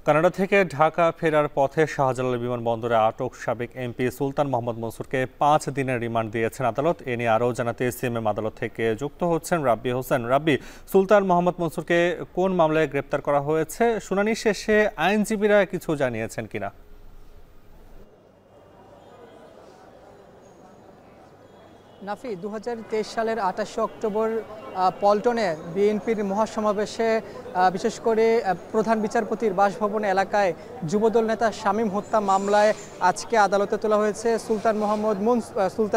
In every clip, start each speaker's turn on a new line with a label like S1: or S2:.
S1: Canada থেকে ঢাকা ফেরার পথে শাহজালাল বিমানবন্দরে আটক সাবেক এমপি সুলতান মোহাম্মদ মনসুরকে 5 দিনের রিমান্ড দিয়েছেন আদালত। এ নিয়ে আরও জানাতে সিএমএম আদালত থেকে যুক্ত হচ্ছেন রাব্বি হোসেন। রাব্বি, সুলতান মোহাম্মদ মনসুরকে কোন মামলায় গ্রেপ্তার করা হয়েছে? শুনানি শেষে আইনজীবীরা কিছু জানিয়েছেন কিনা?
S2: নাফি 2023 সালের 28 অক্টোবর পল্টনে বিএনপির মহাসমাবেশে বিশেষ করে প্রধান বিচারপতির বাসভবন এলাকায় যুবদল নেতা শামীম হত্যা মামলায় আজকে আদালতে তোলা হয়েছে। সুলতান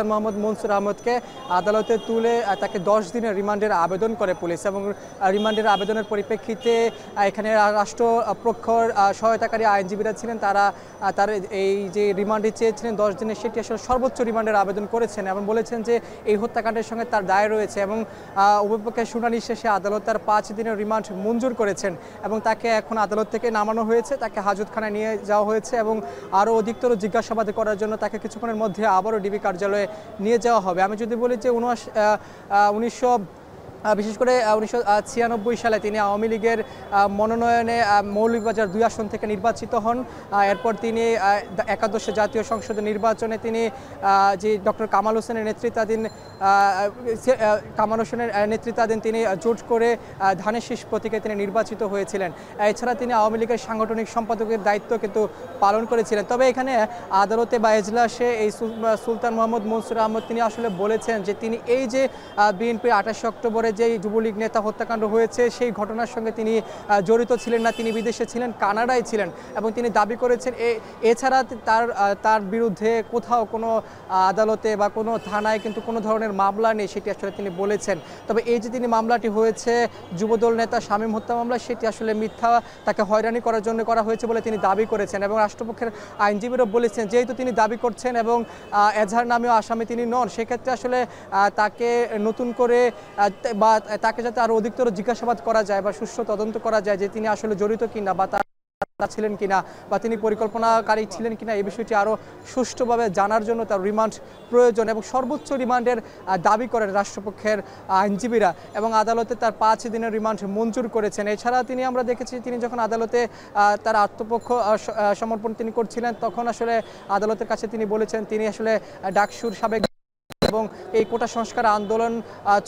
S2: মোহাম্মদ মনসুর আহমদকে আদালতে তুলে তাকে 10 দিনের রিমান্ডের আবেদন করে পুলিশ, এবং রিমান্ডের আবেদনের পরিপ্রেক্ষিতে এখানে রাষ্ট্রপক্ষর সহায়তাকারী আইনজীবীরা ছিলেন, তার এই যে রিমান্ডে চেয়েছিলেন 10 দিনের, সেটি আসলে সর্বোচ্চ রিমান্ডের আবেদন করেছেন এবং বলেছেন যে এই হত্যাকাণ্ডের সঙ্গে তার দায় রয়েছে, এবং উভয়পক্ষের শুনানি শেষে আদালত তার 5 দিনের রিমান্ড মঞ্জুর করেছেন এবং তাকে এখন আদালত থেকে নামানো হয়েছে। তাকে হাজতখানায় নিয়ে যাওয়া হয়েছে এবং আরও অধিকতর জিজ্ঞাসাবাদ করার জন্য তাকে কিছুক্ষণের মধ্যে আবারও ডিবি কার্যালয়ে নিয়ে যাওয়া হবে। আমি যদি বলি যে বিশেষ করে 1996 সালে তিনি আওয়ামী লীগের মনোনয়নে মৌলভীবাজার 2 আসন থেকে নির্বাচিত হন। এরপর তিনি একাদশ জাতীয় সংসদের নির্বাচনে তিনি যে ডক্টর কামাল হোসেনের নেতৃত্বাধীন তিনি জোট করে ধানের শীষ প্রতীকে তিনি নির্বাচিত হয়েছিলেন। এছাড়া তিনি আওয়ামী লীগের সাংগঠনিক সম্পাদকের দায়িত্ব কিন্তু পালন করেছিলেন। তবে এখানে আদালতে বা এজলাসে এই সুলতান মোহাম্মদ মনসুর আহমদ তিনি আসলে বলেছেন যে তিনি এই যে বিএনপির 28 অক্টোবরে যে যুবলীগ নেতা হত্যাকাণ্ড হয়েছে সেই ঘটনার সঙ্গে তিনি জড়িত ছিলেন না, তিনি বিদেশে ছিলেন, কানাডায় ছিলেন, এবং তিনি দাবি করেছেন এছাড়া তার বিরুদ্ধে কোথাও কোনো আদালতে বা কোনো থানায় কিন্তু কোনো ধরনের মামলা নেই, সেটি আসলে তিনি বলেছেন। তবে এই যে তিনি মামলাটি হয়েছে যুবদল নেতা শামীম হত্যা মামলা, সেটি আসলে মিথ্যা, তাকে হয়রানি করার জন্য করা হয়েছে বলে তিনি দাবি করেছেন, এবং রাষ্ট্রপক্ষের আইনজীবীরা বলেছেন যেহেতু তিনি দাবি করছেন এবং এজাহার নামেও আসামি তিনি নন, সেক্ষেত্রে আসলে তাকে নতুন করে বা তাকে যাতে আরও অধিকতর জিজ্ঞাসাবাদ করা যায় বা সুষ্ঠু তদন্ত করা যায় যে তিনি আসলে জড়িত কিনা বা ছিলেন কিনা বা তিনি পরিকল্পনাকারী ছিলেন কিনা, এই বিষয়টি আরও সুষ্ঠুভাবে জানার জন্য তার রিমান্ড প্রয়োজন, এবং সর্বোচ্চ রিমান্ডের দাবি করেন রাষ্ট্রপক্ষের আইনজীবীরা, এবং আদালতে তার 5 দিনের রিমান্ড মঞ্জুর করেছেন। এছাড়া আমরা দেখেছি তিনি যখন আদালতে তার আত্মপক্ষ সমর্পণ তিনি করছিলেন, তখন আসলে আদালতের কাছে তিনি বলেছেন তিনি আসলে ডাকসুর সাবেক এবং এই কোটা সংস্কার আন্দোলন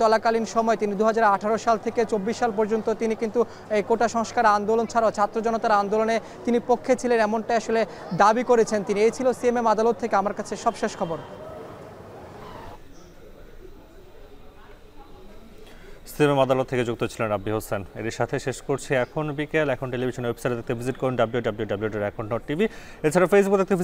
S2: চলাকালীন সময় তিনি 2018 সাল থেকে 24 সাল পর্যন্ত তিনি কিন্তু এই কোটা সংস্কার আন্দোলন ছাড়াও ছাত্র জনতার আন্দোলনে তিনি পক্ষে ছিলেন, এমনটাই আসলে দাবি করেছেন তিনি। এই ছিল সিএমএম আদালত থেকে আমার কাছে সবশেষ খবর।
S1: সিএমএম আদালত থেকে যুক্ত ছিলেন রাব্বি হোসেন। এর সাথে শেষ করছি এখন বিকেল। এখন টেলিভিশন ওয়েবসাইটে দেখতে ভিজিট করুন www.এখন.tv। এছাড়া ফেসবুক দেখতে